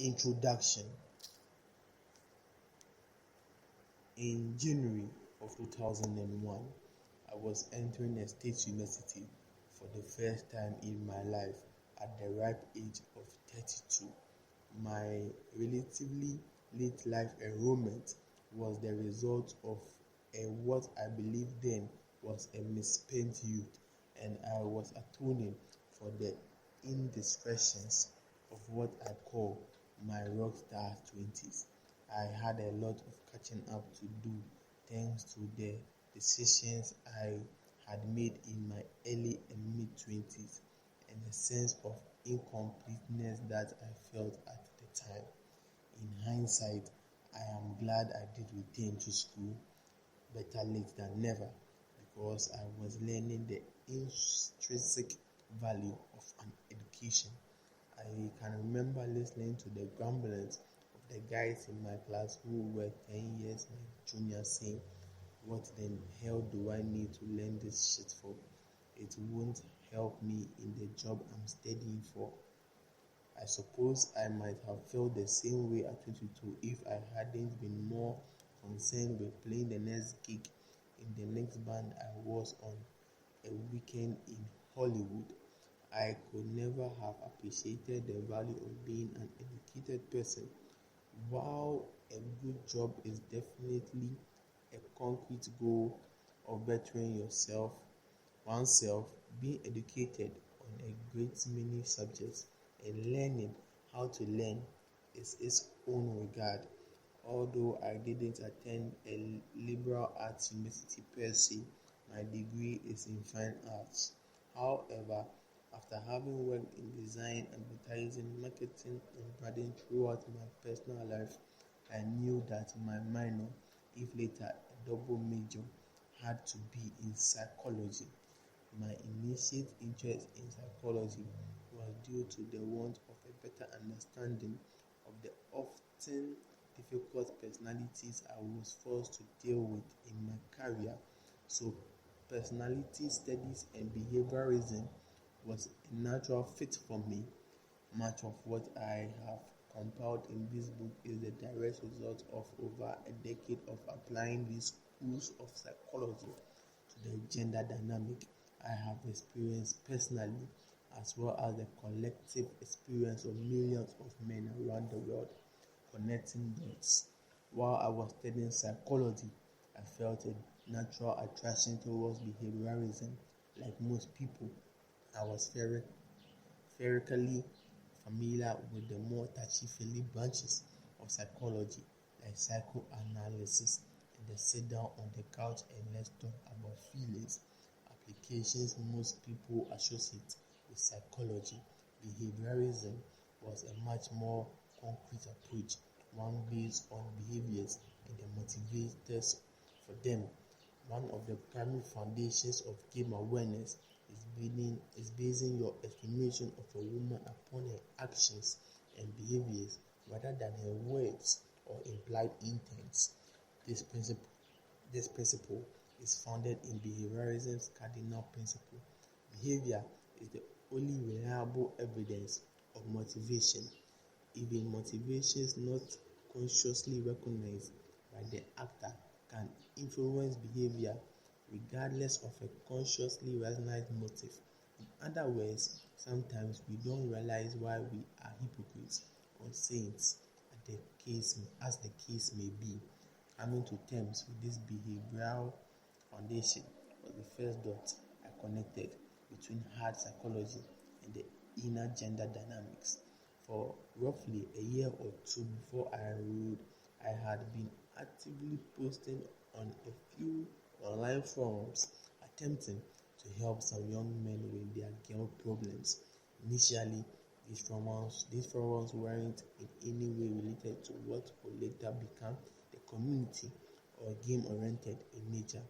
Introduction. In January of 2001, I was entering a state university for the first time in my life at the ripe age of 32. My relatively late life enrollment was the result of what I believed then was a misspent youth, and I was atoning for the indiscretions of what I call my rockstar 20s. I had a lot of catching up to do thanks to the decisions I had made in my early and mid 20s and a sense of incompleteness that I felt at the time. In hindsight, I am glad I did return to school, better late than never, because I was learning the intrinsic value of an education. I can remember listening to the grumblings of the guys in my class who were 10 years my junior saying, "What the hell do I need to learn this shit for? It won't help me in the job I'm studying for." I suppose I might have felt the same way at 22 if I hadn't been more concerned with playing the next gig in the next band I was on a weekend in Hollywood. I could never have appreciated the value of being an educated person. While a good job is definitely a concrete goal of bettering oneself, being educated on a great many subjects and learning how to learn is its own regard. Although I didn't attend a liberal arts university per se, my degree is in fine arts. However, after having worked in design, advertising, marketing, and branding throughout my personal life, I knew that my minor, if later a double major, had to be in psychology. My immediate interest in psychology was due to the want of a better understanding of the often difficult personalities I was forced to deal with in my career. So, personality studies and behaviorism was a natural fit for me. Much of what I have compiled in this book is the direct result of over a decade of applying these schools of psychology to the gender dynamic I have experienced personally, as well as the collective experience of millions of men around the world connecting dots. While I was studying psychology, I felt a natural attraction towards behaviorism. Like most people, I was theoretically familiar with the more touchy-feely branches of psychology, like psychoanalysis and the sit down on the couch and let's talk about feelings. Applications most people associate with psychology. Behaviorism was a much more concrete approach, one based on behaviors and the motivators for them. One of the primary foundations of game awareness is basing your estimation of a woman upon her actions and behaviors rather than her words or implied intents. This principle this principle is founded in behaviorism's cardinal principle. Behavior is the only reliable evidence of motivation. Even motivations not consciously recognized by the actor can influence behavior regardless of a consciously recognized motive. In other words, sometimes we don't realize why we are hypocrites or saints as the case may be. Coming to terms with this behavioral foundation was the first dot I connected between hard psychology and the inner gender dynamics. For roughly a year or two before I enrolled, I had been actively posting on a few online forums attempting to help some young men with their girl problems. Initially, these forums weren't in any way related to what would later become the community or game-oriented in nature.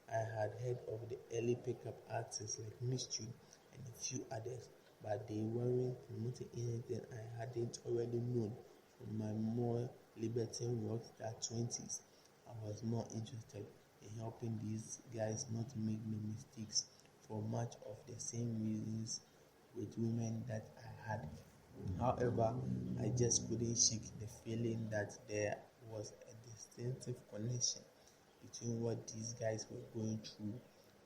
I had heard of the early pickup artists like Mystery and a few others, but they weren't promoting anything I hadn't already known from my more libertine rockstar 20s. I was more interested in helping these guys not make the mistakes for much of the same reasons with women that I had However, I just couldn't shake the feeling that there was a distinctive connection between what these guys were going through,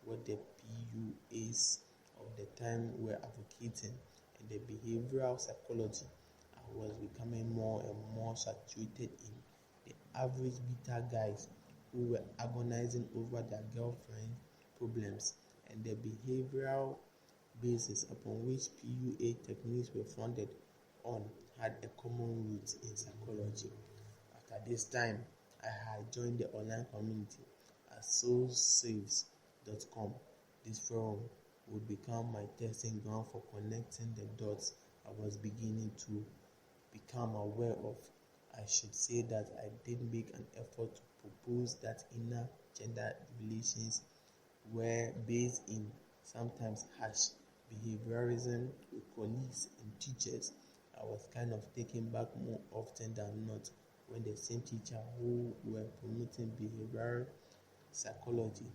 what the PUAs of the time were advocating, and the behavioral psychology I was becoming more and more saturated in. The average beta guys who were agonizing over their girlfriend problems and the behavioral basis upon which PUA techniques were founded on had a common root in psychology. At this time, I had joined the online community at soulsaves.com. This forum would become my testing ground for connecting the dots I was beginning to become aware of. I should say that I did make an effort to propose that inner gender relations were based in sometimes harsh behaviorism with colleagues and teachers. I was kind of taken back more often than not when the same teacher who were promoting behavioral psychology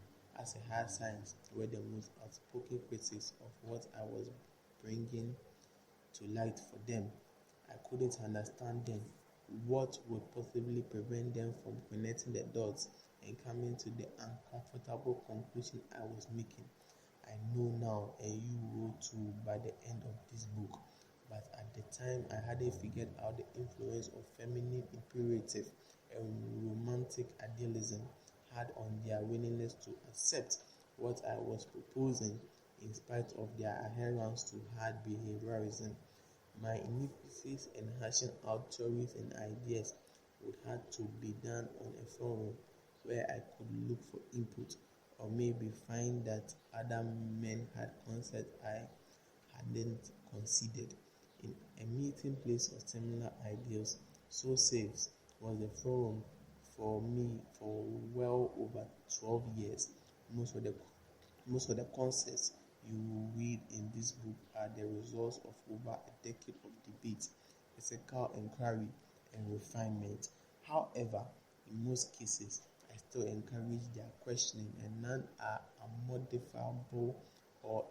as a hard science were the most outspoken critics of what I was bringing to light for them. I couldn't understand them. What would possibly prevent them from connecting the dots and coming to the uncomfortable conclusion I was making? I know now, and you will too by the end of this book. But at the time, I hadn't figured out the influence of feminine imperative and romantic idealism had on their willingness to accept what I was proposing in spite of their adherence to hard behaviorism. My iniquities and hashing out theories and ideas would have to be done on a forum where I could look for input or maybe find that other men had concepts I hadn't considered. In a meeting place of similar ideals, So Saves was the forum for me for well over 12 years. Most of the most of the concepts you will read in this book are the results of over a decade of debate, ethical inquiry, and refinement. However, in most cases, I still encourage their questioning, and none are unmodifiable or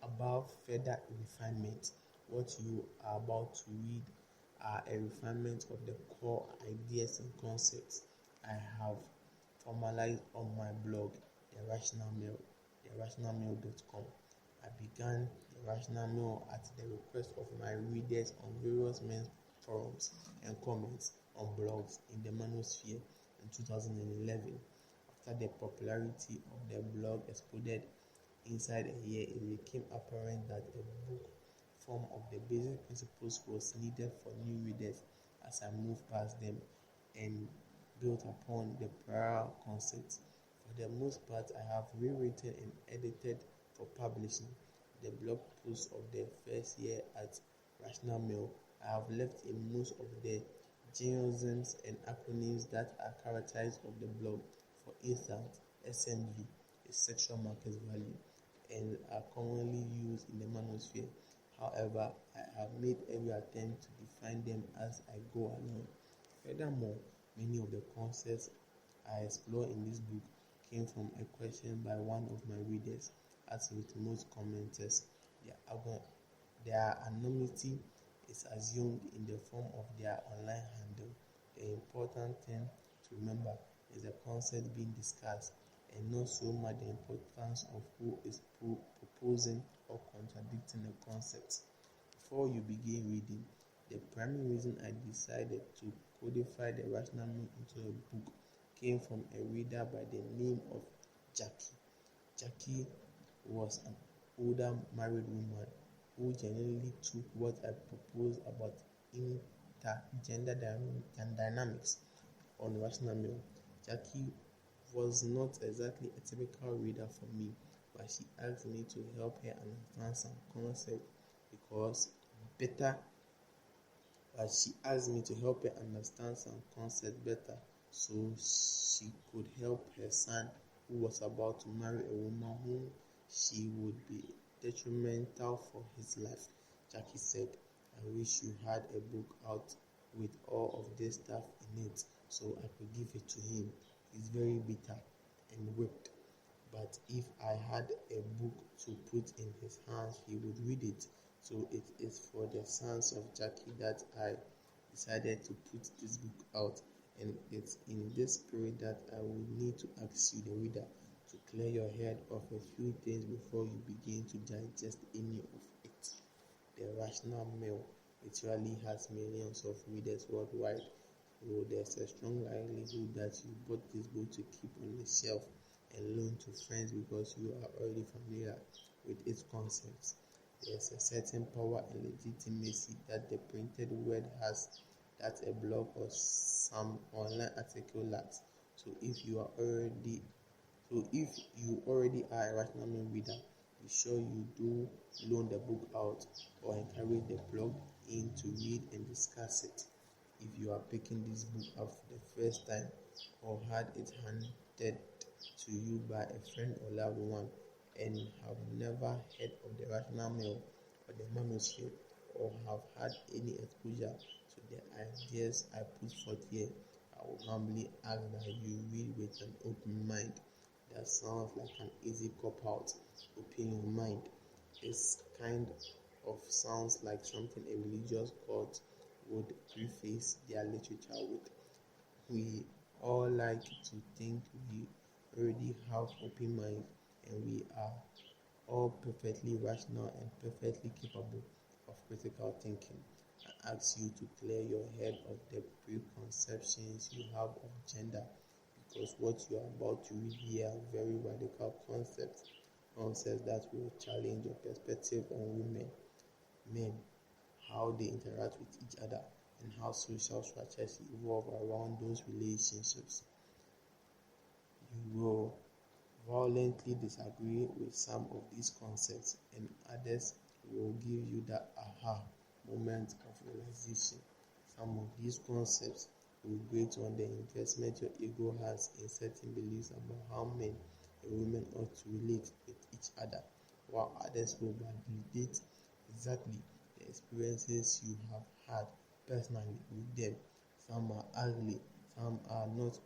above further refinement. What you are about to read are a refinement of the core ideas and concepts I have formalized on my blog, The Rational Mail, therationalmail.com. I began The Rational Mail at the request of my readers on various men's forums and comments on blogs in the manosphere in 2011. After the popularity of the blog exploded inside a year, it became apparent that a book form of the basic principles was needed for new readers as I moved past them and built upon the prior concepts. For the most part, I have rewritten and edited for publishing the blog posts of the first year at Rational Mail. I have left in most of the geosms and acronyms that are characteristic of the blog. For instance, SMV is sexual market value and are commonly used in the manosphere. However, I have made every attempt to define them as I go along. Furthermore, many of the concepts I explore in this book came from a question by one of my readers. As with most commenters, their anonymity is assumed in the form of their online handle. The important thing to remember is the concept being discussed and not so much the importance of who is proposing or contradicting the concept. Before you begin reading, the primary reason I decided to codify the rational mind into a book came from a reader by the name of Jackie. Jackie was an older married woman who genuinely took what I proposed about intergender dynamics on Rational Mail. Jackie was not exactly a typical reader for me, but she asked me to help her understand some concepts because better. But she asked me to help her understand some concepts better so she could help her son who was about to marry a woman whom she would be detrimental for his life. Jackie said, I wish you had a book out with all of this stuff in it so I could give it to him. He's very bitter and whipped. But if I had a book to put in his hands, he would read it. So it is for the sons of Jackie that I decided to put this book out, and it's in this spirit that I will need to ask you, the reader, to clear your head of a few things before you begin to digest any of it. The rational male literally has millions of readers worldwide, so there's a strong likelihood that you bought this book to keep on the shelf and loan to friends because you are already familiar with its concepts. There's a certain power and legitimacy that the printed word has that a blog or some online article lacks. So if you already are a rational reader, be sure you do loan the book out or encourage the blog in to read and discuss it. If you are picking this book up for the first time or had it handed to you by a friend or loved one and have never heard of the rational male or the manuscript or have had any exposure to the ideas I put forth here, I will humbly ask that you read with an open mind. That sounds like an easy cop-out. Open your mind. It's kind of sounds like something a religious court would preface their literature with. We all like to think we already have open minds and we are all perfectly rational and perfectly capable of critical thinking. I ask you to clear your head of the preconceptions you have of gender because what you are about to read here are very radical concepts that will challenge your perspective on women, men, how they interact with each other, and how social structures evolve around those relationships. You will violently disagree with some of these concepts, and others will give you that aha moment of realization. Some of these concepts will grate on the investment your ego has in certain beliefs about how men and women ought to relate with each other, while others will validate exactly the experiences you have had personally with them. Some are ugly, some are not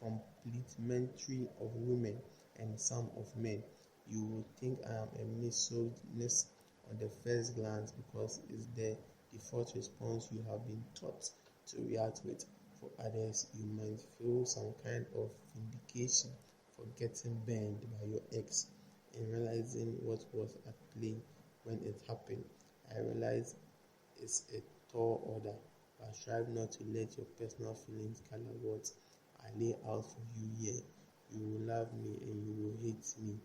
complimentary of women, and some of men. You will think I am a misogynist on the first glance because it's the default response you have been taught to react with. For others, you might feel some kind of vindication for getting burned by your ex and realizing what was at play when it happened. I realize it's a tall order, but strive not to let your personal feelings color what I lay out for you here. You will love me and you will hate me.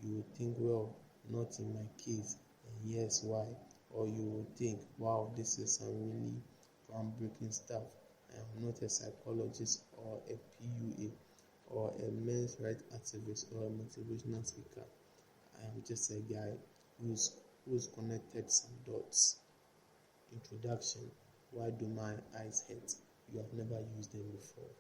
You will think, well, not in my case, and yes, why? Or you will think, wow, this is some really groundbreaking stuff. I am not a psychologist or a PUA or a men's rights activist or a motivational speaker. I am just a guy who's connected some dots. Introduction. Why do my eyes hurt? You have never used them before.